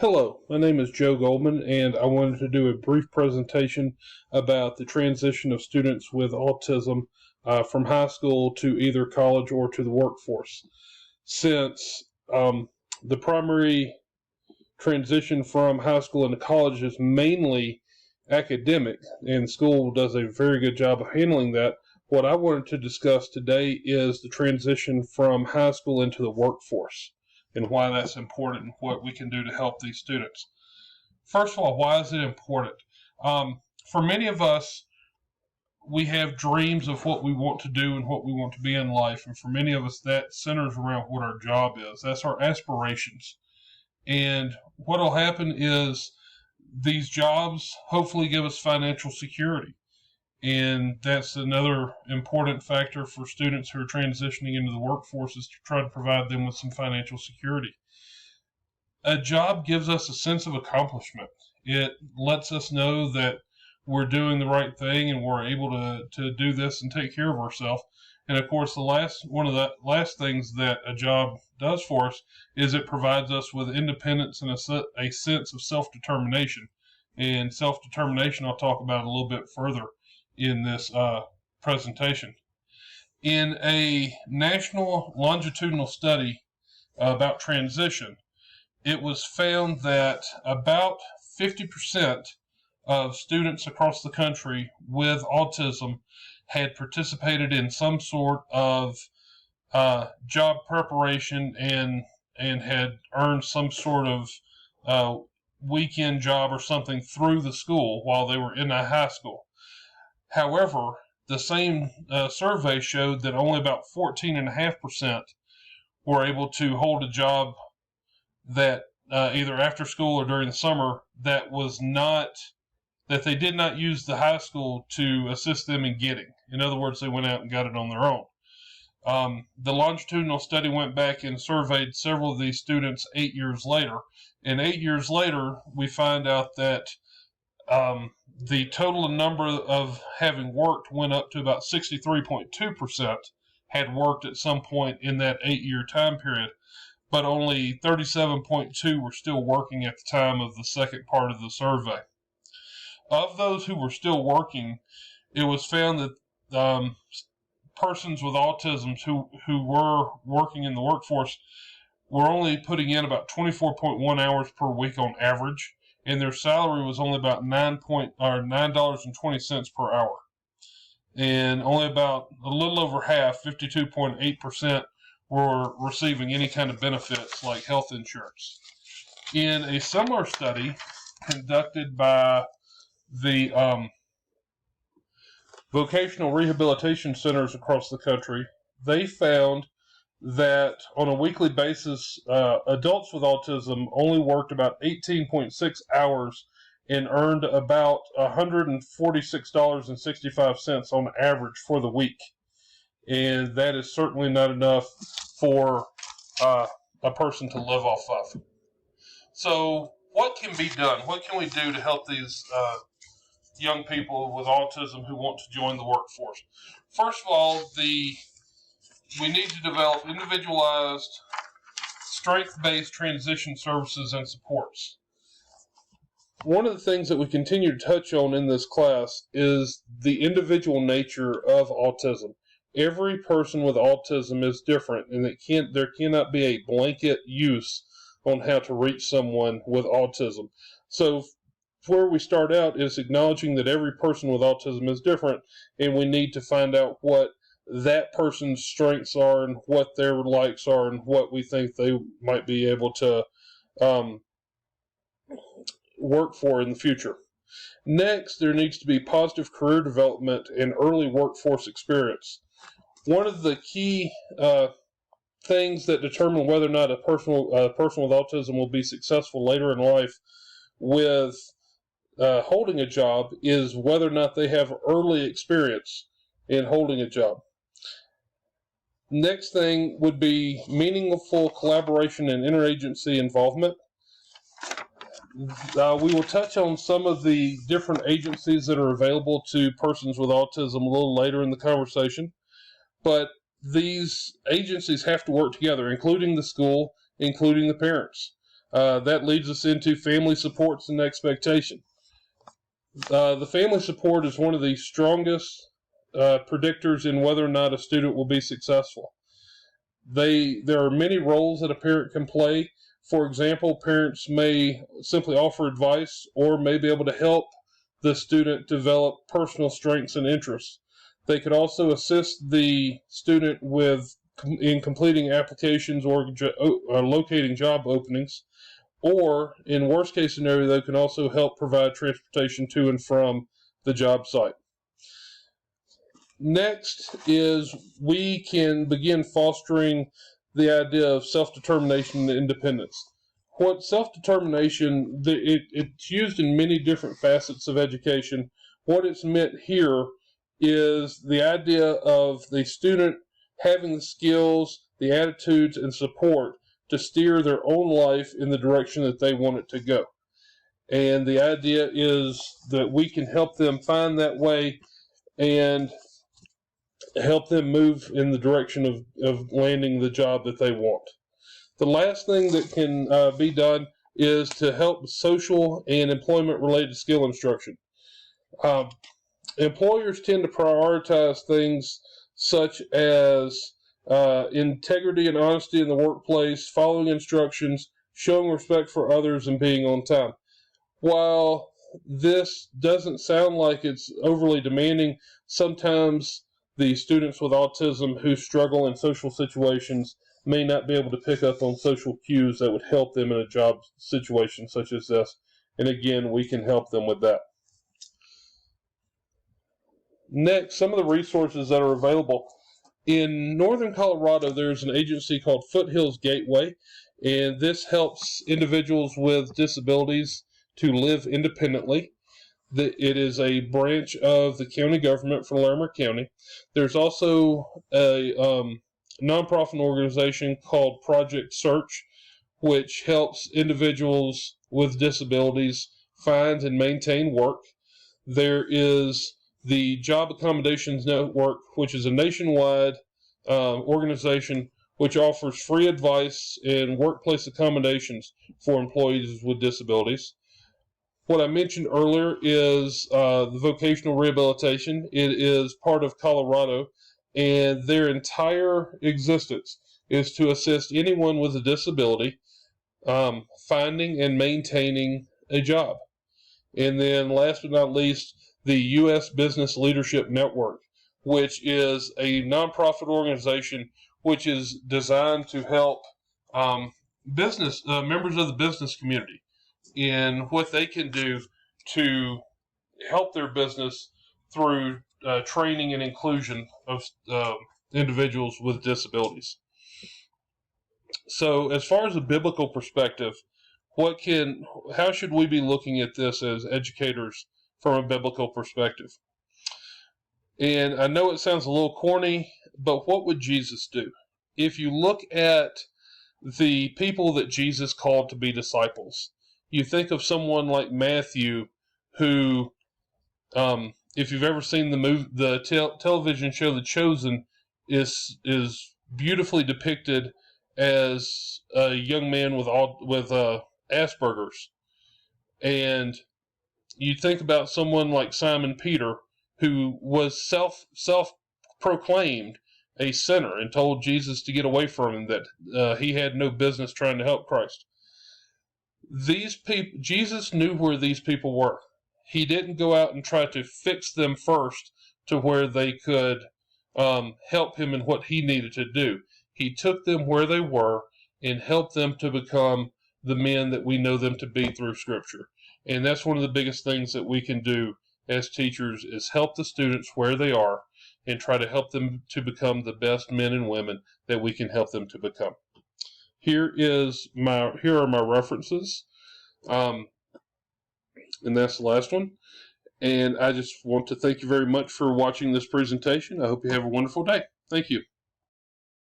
Hello, my name is Joe Goldman, and I wanted to do a brief presentation about the transition of students with autism from high school to either college or to the workforce. Since the primary transition from high school into college is mainly academic, and school does a very good job of handling that, what I wanted to discuss today is the transition from high school into the workforce and why that's important and what we can do to help these students. First of all, why is it important? For many of us, we have dreams of what we want to do and what we want to be in life. And for many of us, that centers around what our job is. That's our aspirations. And what will happen is these jobs hopefully give us financial security. And that's another important factor for students who are transitioning into the workforce, is to try to provide them with some financial security. A job gives us a sense of accomplishment. It lets us know that we're doing the right thing and we're able to do this and take care of ourselves. And of course, one of the last things that a job does for us is it provides us with independence and a sense of self-determination. And self-determination I'll talk about a little bit further in this presentation. In a national longitudinal study about transition, it was found that about 50% of students across the country with autism had participated in some sort of job preparation and had earned some sort of weekend job or something through the school while they were in a high school. However, the same survey showed that only about 14.5% were able to hold a job that either after school or during the summer that they did not use the high school to assist them in getting. In other words, they went out and got it on their own. The longitudinal study went back and surveyed several of these students 8 years later. And 8 years later, we find out that the total number of having worked went up to about 63.2% had worked at some point in that 8-year time period, but only 37.2 were still working at the time of the second part of the survey. Of those who were still working, it was found that persons with autism who were working in the workforce were only putting in about 24.1 hours per week on average, and their salary was only about $9.20 per hour. And only about a little over half, 52.8%, were receiving any kind of benefits like health insurance. In a similar study conducted by the vocational rehabilitation centers across the country, they found that on a weekly basis, adults with autism only worked about 18.6 hours and earned about $146.65 on average for the week. And that is certainly not enough for a person to live off of. So what can be done? What can we do to help these young people with autism who want to join the workforce? First of all, we need to develop individualized, strength-based transition services and supports. One of the things that we continue to touch on in this class is the individual nature of autism. Every person with autism is different, and there cannot be a blanket use on how to reach someone with autism. So where we start out is acknowledging that every person with autism is different, and we need to find out what that person's strengths are and what their likes are and what we think they might be able to work for in the future. Next, there needs to be positive career development and early workforce experience. One of the key things that determine whether or not a person with autism will be successful later in life with holding a job is whether or not they have early experience in holding a job. Next thing would be meaningful collaboration and interagency involvement. We will touch on some of the different agencies that are available to persons with autism a little later in the conversation, but these agencies have to work together, including the school, including the parents. That leads us into family supports and expectation. The family support is one of the strongest predictors in whether or not a student will be successful. There are many roles that a parent can play. For example, parents may simply offer advice or may be able to help the student develop personal strengths and interests. They could also assist the student in completing applications or locating job openings. Or, in worst case scenario, they can also help provide transportation to and from the job site. Next is we can begin fostering the idea of self-determination and independence. What self-determination, it's used in many different facets of education. What it's meant here is the idea of the student having the skills, the attitudes, and support to steer their own life in the direction that they want it to go. And the idea is that we can help them find that way and help them move in the direction of landing the job that they want. The last thing that can be done is to help social and employment-related skill instruction. Employers tend to prioritize things such as integrity and honesty in the workplace, following instructions, showing respect for others, and being on time. While this doesn't sound like it's overly demanding, sometimes the students with autism who struggle in social situations may not be able to pick up on social cues that would help them in a job situation such as this. And again, we can help them with that. Next, some of the resources that are available. In northern Colorado, there's an agency called Foothills Gateway, and this helps individuals with disabilities to live independently. It is a branch of the county government for Larimer County. There's also a nonprofit organization called Project Search, which helps individuals with disabilities find and maintain work. There is the Job Accommodations Network, which is a nationwide organization which offers free advice and workplace accommodations for employees with disabilities. What I mentioned earlier is the vocational rehabilitation. It is part of Colorado, and their entire existence is to assist anyone with a disability finding and maintaining a job. And then last but not least, the U.S. Business Leadership Network, which is a nonprofit organization which is designed to help members of the business community in what they can do to help their business through training and inclusion of individuals with disabilities. So as far as a biblical perspective, how should we be looking at this as educators from a biblical perspective? And I know it sounds a little corny, but what would Jesus do? If you look at the people that Jesus called to be disciples, you think of someone like Matthew, who, if you've ever seen the television show The Chosen, is beautifully depicted as a young man with Asperger's. And you think about someone like Simon Peter, who was self-proclaimed a sinner and told Jesus to get away from him, that he had no business trying to help Christ. These people, Jesus knew where these people were. He didn't go out and try to fix them first to where they could help him in what he needed to do. He took them where they were and helped them to become the men that we know them to be through Scripture. And that's one of the biggest things that we can do as teachers, is help the students where they are and try to help them to become the best men and women that we can help them to become. Here are my references, and that's the last one. And I just want to thank you very much for watching this presentation. I hope you have a wonderful day. Thank you.